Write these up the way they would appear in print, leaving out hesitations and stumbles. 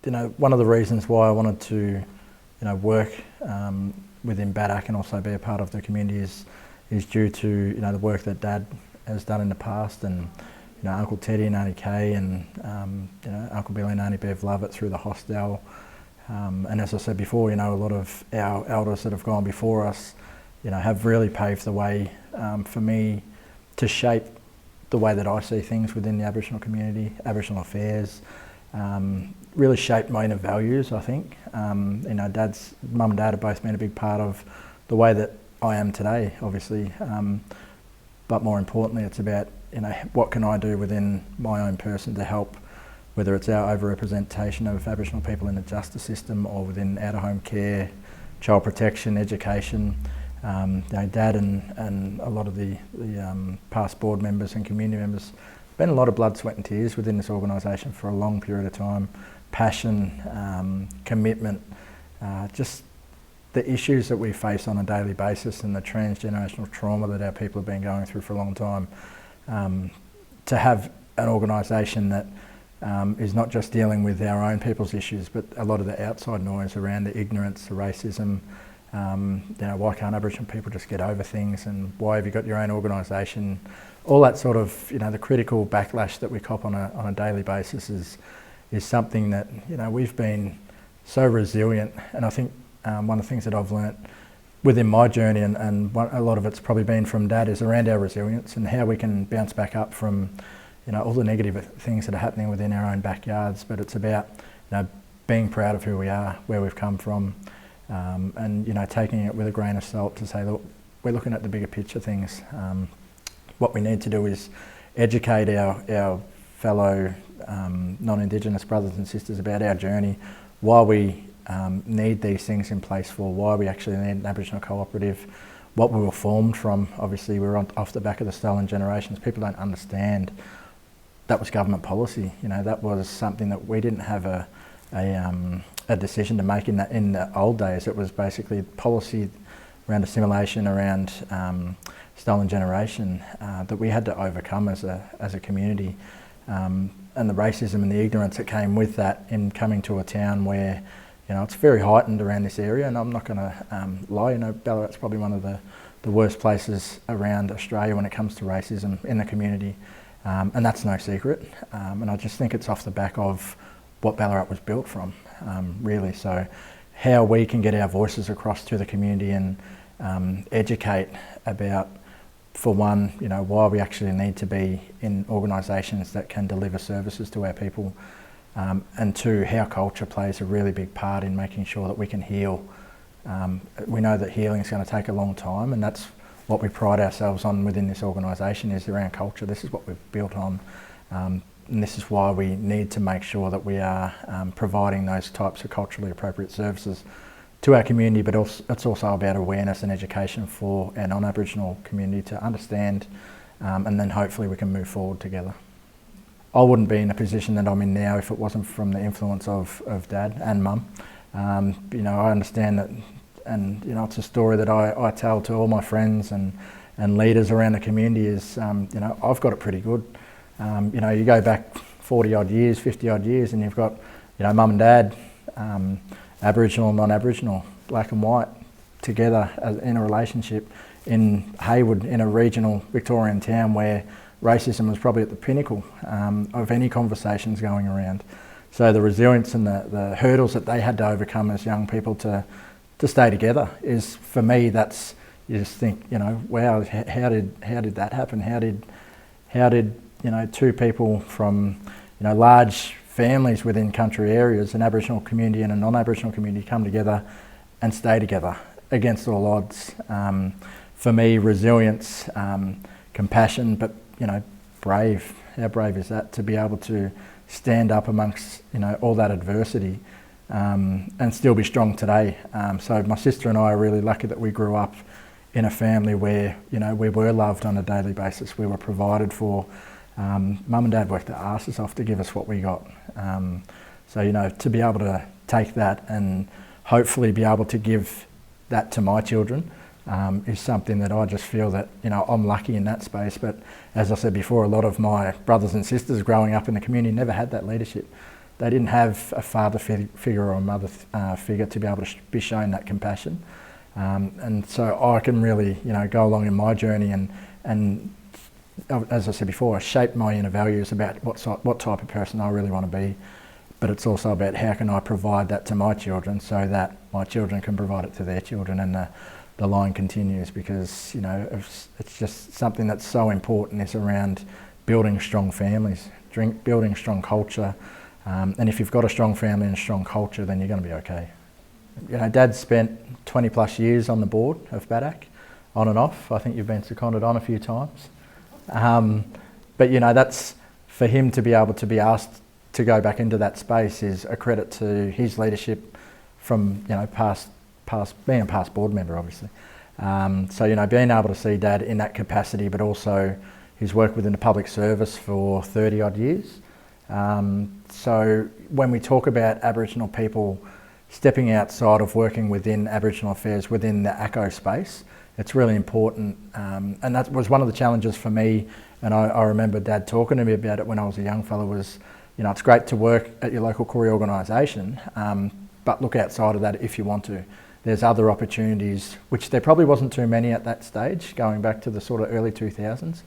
one of the reasons why I wanted to, work within BADAC and also be a part of the community is due to, the work that Dad has done in the past, and, Uncle Teddy and Auntie Kay and, Uncle Billy and Auntie Bev love it through the hostel. And as I said before, a lot of our elders that have gone before us, have really paved the way for me to shape the way that I see things within the Aboriginal community, Aboriginal affairs, really shaped my inner values, I think. Mum and Dad have both been a big part of the way that I am today, obviously. But more importantly, it's about, what can I do within my own person to help, whether it's our overrepresentation of Aboriginal people in the justice system or within out-of-home care, child protection, education. Dad and a lot of the past board members and community members, been a lot of blood, sweat and tears within this organisation for a long period of time. Passion, commitment, just the issues that we face on a daily basis and the transgenerational trauma that our people have been going through for a long time. To have an organisation that is not just dealing with our own people's issues, but a lot of the outside noise around the ignorance, the racism, why can't Aboriginal people just get over things, and why have you got your own organisation? All that sort of, the critical backlash that we cop on a daily basis is something that, we've been so resilient. And I think one of the things that I've learnt within my journey, and a lot of it's probably been from Dad, is around our resilience and how we can bounce back up from, all the negative things that are happening within our own backyards. But it's about, being proud of who we are, where we've come from, and, taking it with a grain of salt to say, look, we're looking at the bigger picture things. What we need to do is educate our fellow non-Indigenous brothers and sisters about our journey, why we need these things in place for, why we actually need an Aboriginal co-operative, what we were formed from. Obviously we were off the back of the stolen generations. People don't understand that was government policy. That was something that we didn't have a decision to make in the old days. It was basically policy around assimilation, around stolen generation that we had to overcome as a community, and the racism and the ignorance that came with that in coming to a town where it's very heightened around this area. And I'm not going to lie, Ballarat's probably one of the worst places around Australia when it comes to racism in the community, and that's no secret. And I just think it's off the back of what Ballarat was built from, really. So how we can get our voices across to the community and educate about, for one, why we actually need to be in organisations that can deliver services to our people, and two, how culture plays a really big part in making sure that we can heal. We know that healing is going to take a long time, and that's what we pride ourselves on within this organisation, is around culture. This is what we've built on, and this is why we need to make sure that we are providing those types of culturally appropriate services to our community. But it's also about awareness and education for our non-Aboriginal community to understand, and then hopefully we can move forward together. I wouldn't be in the position that I'm in now if it wasn't from the influence of Dad and Mum. I understand that, and it's a story that I tell to all my friends and leaders around the community is, I've got it pretty good. You go back 40 odd years, 50 odd years, and you've got, Mum and Dad, Aboriginal and non-Aboriginal, black and white, together in a relationship in Hayward, in a regional Victorian town where racism was probably at the pinnacle of any conversations going around. So the resilience and the hurdles that they had to overcome as young people to stay together is, for me, that's, you just think, wow, how did that happen? How did two people from large families within country areas, an Aboriginal community and a non-Aboriginal community, come together and stay together against all odds? For me, resilience, compassion, but brave. How brave is that, to be able to stand up amongst all that adversity and still be strong today? So my sister and I are really lucky that we grew up in a family where we were loved on a daily basis. We were provided for. Mum and Dad worked their asses off to give us what we got. So to be able to take that and hopefully be able to give that to my children is something that I just feel that I'm lucky in that space. But as I said before, a lot of my brothers and sisters growing up in the community never had that leadership. they didn't have a father figure or a mother figure to be able to be shown that compassion. And so I can really, go along in my journey and as I said before, shape my inner values about what type of person I really want to be. But it's also about how can I provide that to my children so that my children can provide it to their children, and the line continues, because it's just something that's so important, is around building strong families, building strong culture, and if you've got a strong family and a strong culture, then you're going to be okay. Dad spent 20 plus years on the board of BADAC, on and off. I think you've been seconded on a few times. But that's, for him to be able to be asked to go back into that space is a credit to his leadership from past being a past board member, obviously. So being able to see Dad in that capacity, but also his work within the public service for 30 odd years. So when we talk about Aboriginal people stepping outside of working within Aboriginal affairs within the ACO space, it's really important, and that was one of the challenges for me. And I remember Dad talking to me about it when I was a young fella. Was it's great to work at your local Koori organisation, but look outside of that if you want to. There's other opportunities, which there probably wasn't too many at that stage, going back to the sort of early 2000s.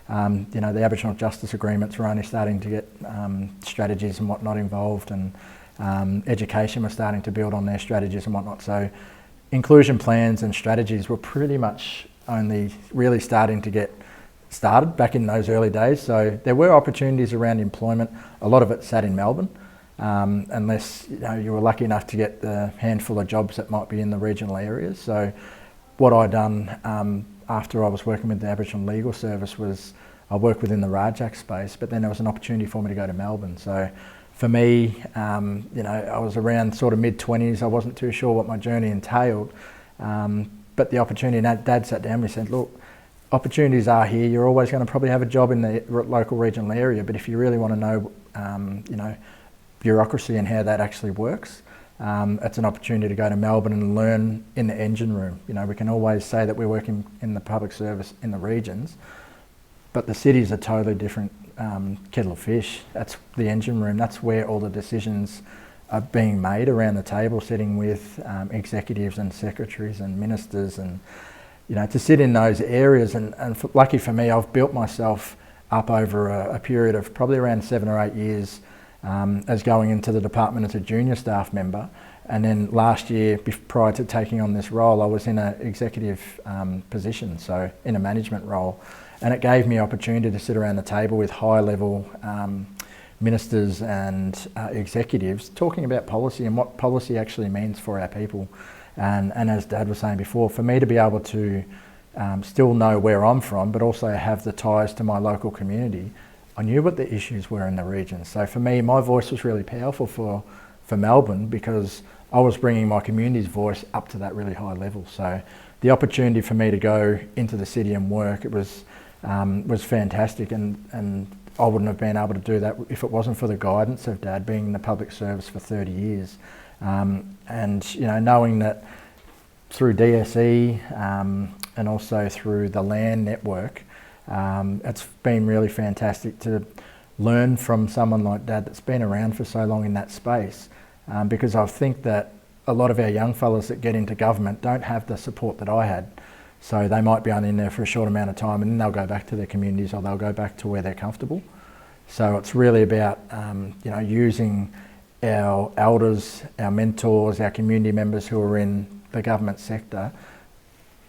The Aboriginal Justice Agreements were only starting to get strategies and whatnot involved, and education was starting to build on their strategies and whatnot. So inclusion plans and strategies were pretty much only really starting to get started back in those early days. So there were opportunities around employment. A lot of it sat in Melbourne, unless you were lucky enough to get the handful of jobs that might be in the regional areas. So what I done after I was working with the Aboriginal Legal Service was I worked within the Rajak space, but then there was an opportunity for me to go to Melbourne. So for me, I was around sort of mid-20s. I wasn't too sure what my journey entailed, but the opportunity, and Dad sat down and he said, look, opportunities are here. You're always going to probably have a job in the local regional area, but if you really want to know, bureaucracy and how that actually works, it's an opportunity to go to Melbourne and learn in the engine room. We can always say that we're working in the public service in the regions, but the city's a totally different kettle of fish. That's the engine room. That's where all the decisions are being made around the table, sitting with executives and secretaries and ministers, and to sit in those areas. And lucky for me, I've built myself up over a period of probably around 7 or 8 years as going into the department as a junior staff member. And then last year, prior to taking on this role, I was in an executive position, so in a management role. And it gave me opportunity to sit around the table with high-level ministers and executives talking about policy and what policy actually means for our people. And as Dad was saying before, for me to be able to still know where I'm from, but also have the ties to my local community, I knew what the issues were in the region. So for me, my voice was really powerful for Melbourne, because I was bringing my community's voice up to that really high level. So the opportunity for me to go into the city and work, it was fantastic, and I wouldn't have been able to do that if it wasn't for the guidance of Dad being in the public service for 30 years. And knowing that through DSE and also through the land network, it's been really fantastic to learn from someone like Dad that's been around for so long in that space, because I think that a lot of our young fellas that get into government don't have the support that I had. So they might be only in there for a short amount of time, and then they'll go back to their communities, or they'll go back to where they're comfortable. So it's really about using our elders, our mentors, our community members who are in the government sector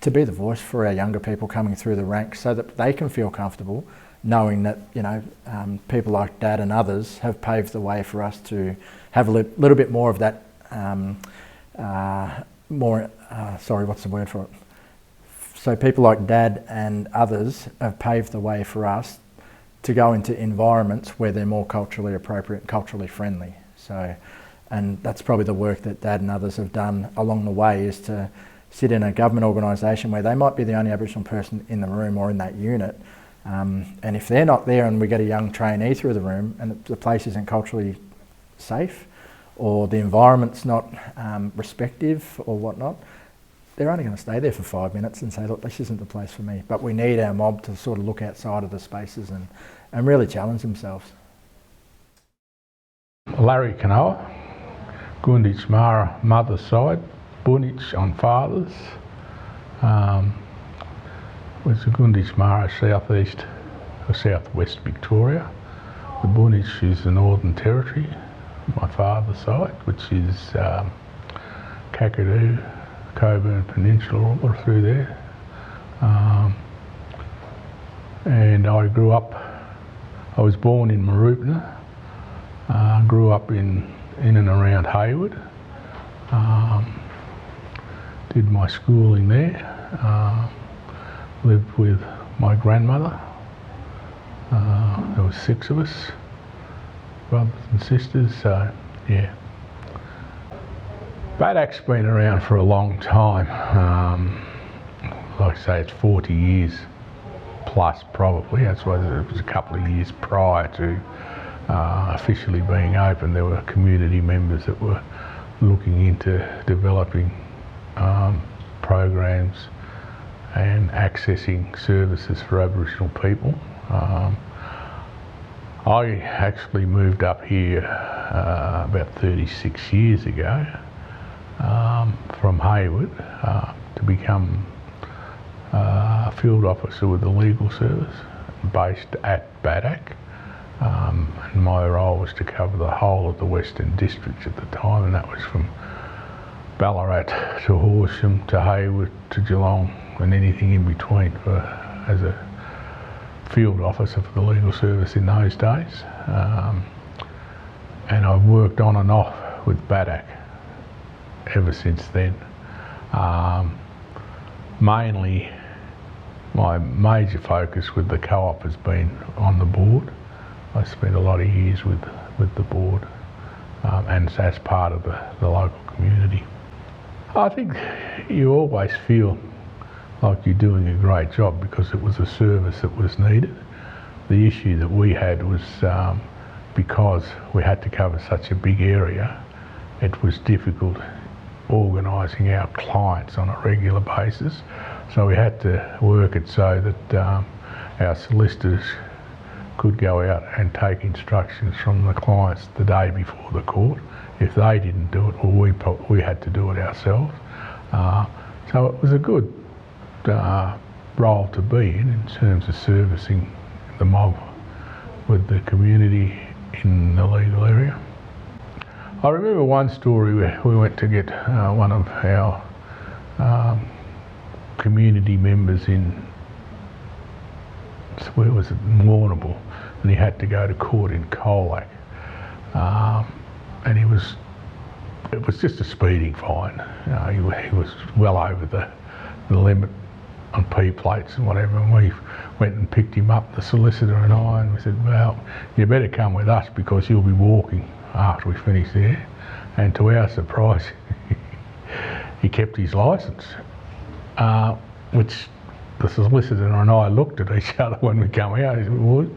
to be the voice for our younger people coming through the ranks, so that they can feel comfortable knowing that people like Dad and others have paved the way for us to have a little bit more of that what's the word for it? So people like Dad and others have paved the way for us to go into environments where they're more culturally appropriate and culturally friendly. So, and that's probably the work that Dad and others have done along the way, is to sit in a government organisation where they might be the only Aboriginal person in the room or in that unit. And if they're not there and we get a young trainee through the room and the place isn't culturally safe, or the environment's not respective or whatnot, they're only going to stay there for 5 minutes and say, look, this isn't the place for me. But we need our mob to sort of look outside of the spaces and really challenge themselves. Larry Kanoa, Gunditj Mara mother's side, Bunitj on father's. Was the Gunditj Mara southeast or southwest Victoria. The Bunitj is the Northern Territory, my father's side, which is Kakadu, Coburn Peninsula, all through there. And I was born in Marupna, grew up in and around Hayward, did my schooling there, lived with my grandmother. There was 6 of us, brothers and sisters, so yeah. Badak's been around for a long time. Like I say, it's 40 years plus probably. That's why it was a couple of years prior to officially being open. There were community members that were looking into developing programs and accessing services for Aboriginal people. I actually moved up here about 36 years ago from Hayward to become a field officer with the legal service based at Badak. And my role was to cover the whole of the Western District at the time, and that was from Ballarat to Horsham to Hayward to Geelong and anything in between as a field officer for the legal service in those days. And I've worked on and off with Badak ever since then. Mainly my major focus with the co-op has been on the board. I spent a lot of years with the board and as part of the local community. I think you always feel like you're doing a great job because it was a service that was needed. The issue that we had was because we had to cover such a big area, it was difficult organising our clients on a regular basis. So we had to work it so that our solicitors could go out and take instructions from the clients the day before the court. If they didn't do it, well, we had to do it ourselves. So it was a good role to be in terms of servicing the mob with the community in the legal area. I remember one story where we went to get one of our community members in, where was it, Warrnambool, and he had to go to court in Colac. And it was just a speeding fine. He was well over the limit on P plates and whatever, and we went and picked him up, the solicitor and I, and we said, well, you better come with us because you'll be walking after we finish there. And to our surprise, he kept his licence, which the solicitor and I looked at each other when we come out. He said, well,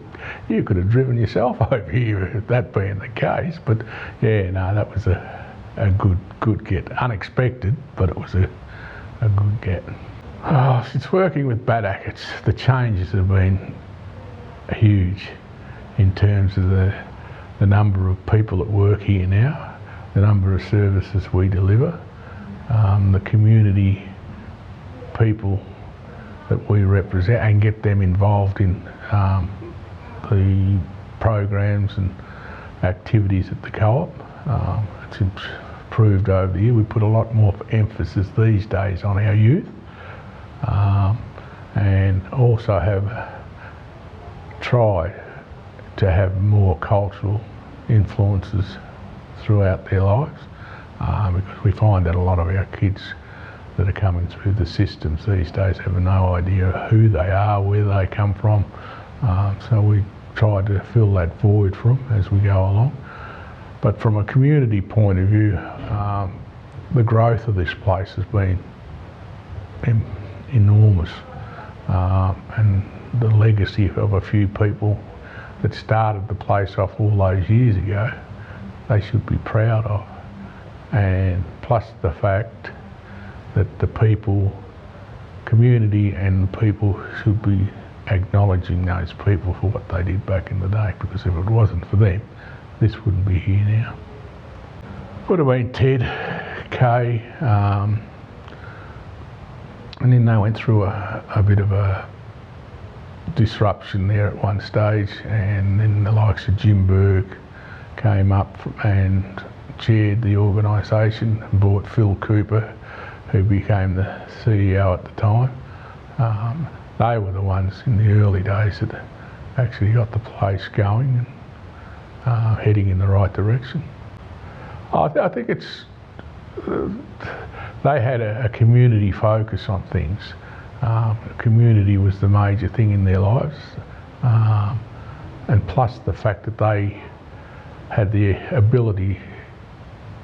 you could have driven yourself over here, that being the case. But yeah, no, that was a good get. Unexpected, but it was a good get. Oh, since working with Badak, the changes have been huge in terms of the number of people that work here now, the number of services we deliver, the community people that we represent and get them involved in the programs and activities at the co-op. It's improved over the year. We put a lot more emphasis these days on our youth, and also have tried to have more cultural influences throughout their lives, because we find that a lot of our kids that are coming through the systems these days have no idea who they are, where they come from. So we try to fill that void for them as we go along. But from a community point of view, the growth of this place has been enormous, and the legacy of a few people that started the place off all those years ago, they should be proud of. And plus the fact that the people, community and the people should be acknowledging those people for what they did back in the day, because if it wasn't for them, this wouldn't be here now. Would have been Ted, Kay, and then they went through a bit of a disruption there at one stage, and then the likes of Jim Burke came up and chaired the organisation and brought Phil Cooper, who became the CEO at the time. They were the ones in the early days that actually got the place going and heading in the right direction. I think it's they had a community focus on things. Community was the major thing in their lives, and plus the fact that they had the ability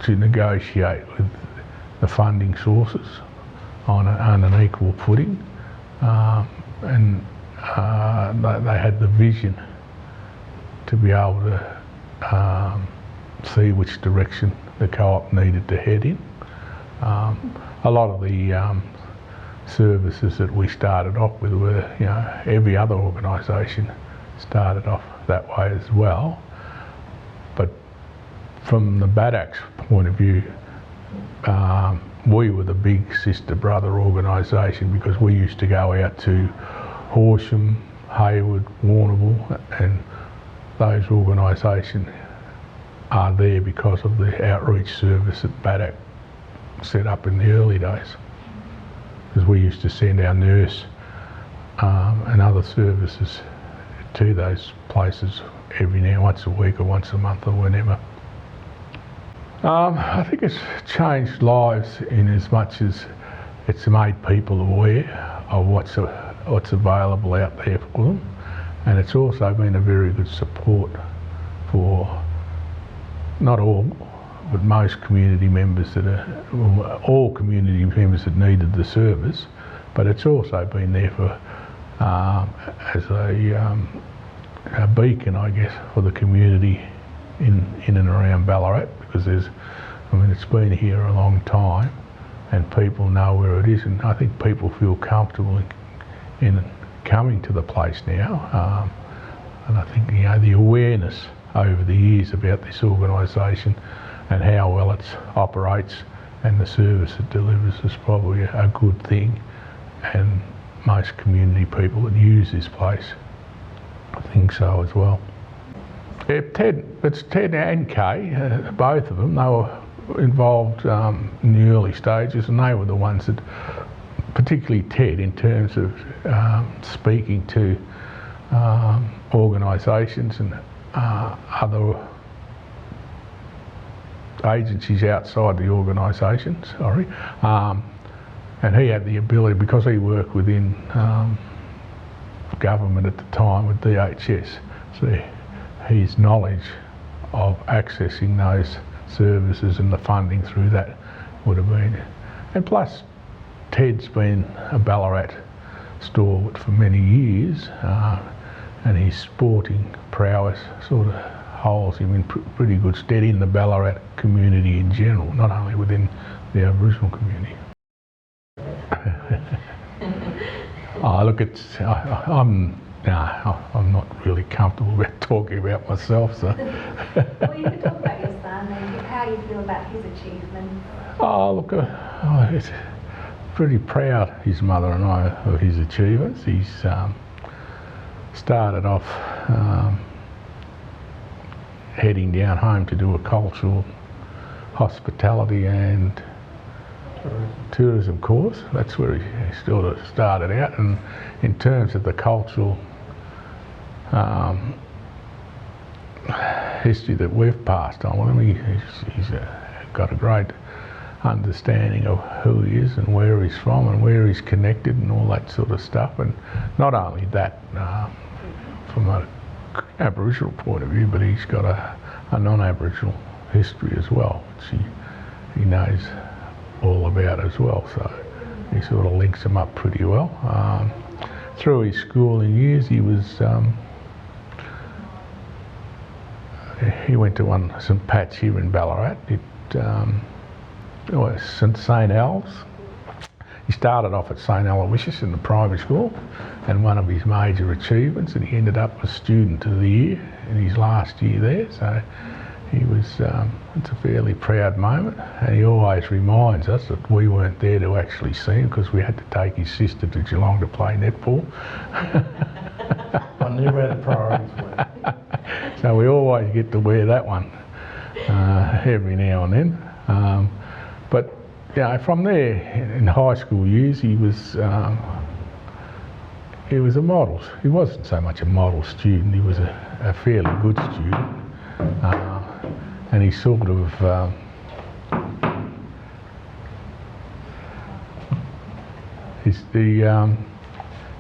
to negotiate with the funding sources on an equal footing, and they had the vision to be able to see which direction the co-op needed to head in. A lot of the services that we started off with were, every other organisation started off that way as well. But from the Badac's point of view, we were the big sister-brother organisation, because we used to go out to Horsham, Hayward, Warrnambool, and those organisations are there because of the outreach service that Badac set up in the early days. Because we used to send our nurse and other services to those places every now, once a week or once a month or whenever. I think it's changed lives in as much as it's made people aware of what's available out there for them, and it's also been a very good support for not all, but most community members all community members that needed the service. But it's also been there for as a beacon, I guess, for the community in and around Ballarat, because it's been here a long time, and people know where it is, and I think people feel comfortable in coming to the place now. And I think the awareness over the years about this organisation and how well it operates and the service it delivers is probably a good thing, and most community people that use this place I think so as well. Yeah, it's Ted and Kay, both of them. They were involved in the early stages, and they were the ones that, particularly Ted, in terms of speaking to organisations and other agencies outside the organisation, and he had the ability, because he worked within government at the time with DHS, so his knowledge of accessing those services and the funding through that would have been, and plus Ted's been a Ballarat stalwart for many years, and his sporting prowess sort of holds him in pretty good stead in the Ballarat community in general, not only within the Aboriginal community. Look, I'm not really comfortable about talking about myself, so. Well, you could talk about your son and how you feel about his achievement. Look, he's pretty proud, his mother and I, of his achievements. He's started off heading down home to do a cultural hospitality and tourism course. That's where he sort of started out, and in terms of the cultural history that we've passed on with him, he's got a great understanding of who he is and where he's from and where he's connected and all that sort of stuff. And not only that, from an Aboriginal point of view, but he's got a non-Aboriginal history as well, which he knows all about as well, so he sort of links them up pretty well. Through his schooling years, he went to St Pat's here in Ballarat. St Al's. He started off at St Aloysius in the primary school, and one of his major achievements, and he ended up a student of the year in his last year there. So it's a fairly proud moment, and he always reminds us that we weren't there to actually see him because we had to take his sister to Geelong to play netball. I knew where the priorities were. So we always get to wear that one every now and then. But from there, in high school years, he was a model. He wasn't so much a model student, he was a fairly good student. And he sort of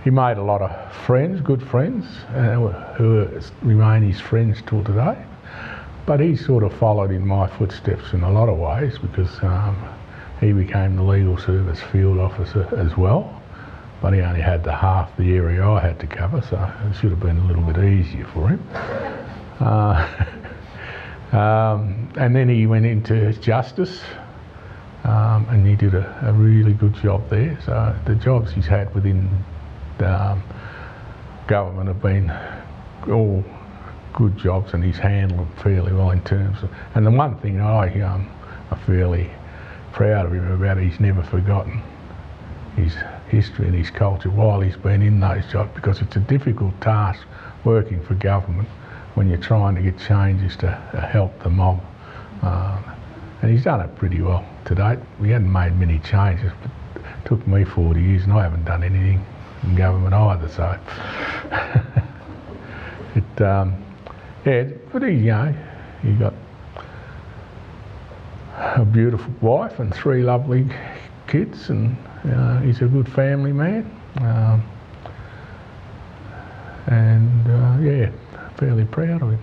he made a lot of friends, good friends, who remain his friends till today. But he sort of followed in my footsteps in a lot of ways because he became the legal service field officer as well. But he only had half the area I had to cover, so it should have been a little bit easier for him. And then he went into justice, and he did a really good job there. So the jobs he's had within government have been all good jobs, and he's handled them fairly well in terms of. And the one thing I'm fairly proud of him about, he's never forgotten his history and his culture while he's been in those jobs, because it's a difficult task working for government when you're trying to get changes to help the mob. And he's done it pretty well to date. We hadn't made many changes, but it took me 40 years and I haven't done anything in government either, so. But he got a beautiful wife and 3 lovely kids, and he's a good family man. Fairly proud of him.